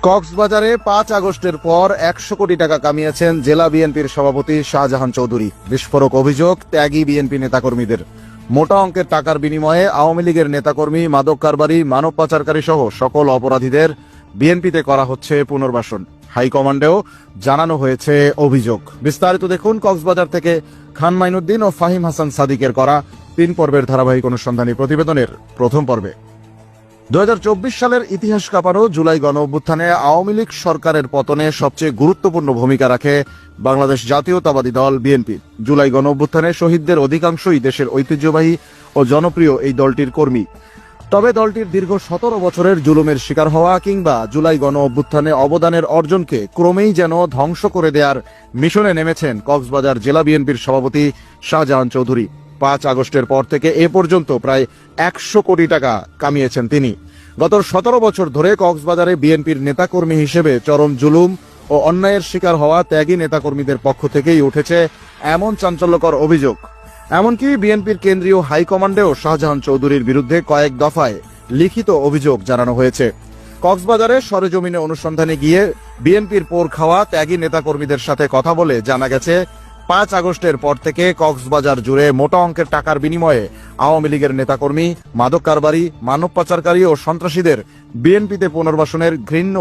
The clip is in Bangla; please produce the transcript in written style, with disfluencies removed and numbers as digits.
কক্সবাজারে ৫ আগস্টের পর ১০০ কোটি টাকা কামিয়েছেন জেলা বিএনপির সভাপতি শাহজাহান চৌধুরী। বিস্ফোরক অভিযোগ ত্যাগী বিএনপি নেতাকর্মীদের। মোটা অঙ্কের টাকার বিনিময়ে আওয়ামী লীগের নেতাকর্মী, মাদক কারবারি, মানব পাচারকারী সহ সকল অপরাধীদের বিএনপিতে করা হচ্ছে পুনর্বাসন। হাইকমান্ডেও জানানো হয়েছে অভিযোগ। বিস্তারিত দেখুন কক্সবাজার থেকে খান মাইনুদ্দিন ও ফাহিম হাসান সাদিকের করা ৩ পর্বের ধারাবাহিক অনুসন্ধানী প্রতিবেদনের প্রথম পর্বে। ২০২৪ সালের ইতিহাস কাঁপানো জুলাই গণ অভ্যুত্থানে আওয়ামী লীগ সরকারের পতনে সবচেয়ে গুরুত্বপূর্ণ ভূমিকা রাখে বাংলাদেশ জাতীয়তাবাদী দল বিএনপি। জুলাই গণ অভ্যুত্থানে শহীদদের অধিকাংশই দেশের ঐতিহ্যবাহী ও জনপ্রিয় এই দলটির কর্মী। তবে দলটির দীর্ঘ ১৭ বছরের জুলুমের শিকার হওয়া কিংবা জুলাই গণ অভ্যুত্থানে অবদানের অর্জনকে ক্রমেই যেন ধ্বংস করে দেওয়ার মিশনে নেমেছেন কক্সবাজার জেলা বিএনপির সভাপতি শাহজাহান চৌধুরী। ৫ আগস্টের পর থেকে এ পর্যন্ত প্রায় ১০০ কোটি টাকা কামিয়েছেন তিনি। গত ১৭ বছর ধরে কক্সবাজারে বিএনপির নেতাকর্মী হিসেবে চরম জুলুম ও অন্যায়ের শিকার হওয়া ত্যাগী নেতাকর্মীদের পক্ষ থেকেই উঠেছে এমন চাঞ্চল্যকর অভিযোগ। এমনকি বিএনপির কেন্দ্রীয় হাইকমান্ডেও শাহজাহান চৌধুরীর বিরুদ্ধে কয়েক দফায় লিখিত অভিযোগ জানানো হয়েছে। কক্সবাজারে সরেজমিনে অনুসন্ধানে গিয়ে বিএনপির পোর খাওয়া ত্যাগী নেতাকর্মীদের সাথে কথা বলে জানা গেছে, ৫ আগস্টের পর থেকে কক্সবাজার জুড়ে মোটা অঙ্কের টাকার বিনিময়ে আওয়ামী লীগের নেতাকর্মী, মাদক কারবারি, মানব পাচারকারী ও সন্ত্রাসীদের বিএনপিতে পুনর্বাসনের ঘৃণ্য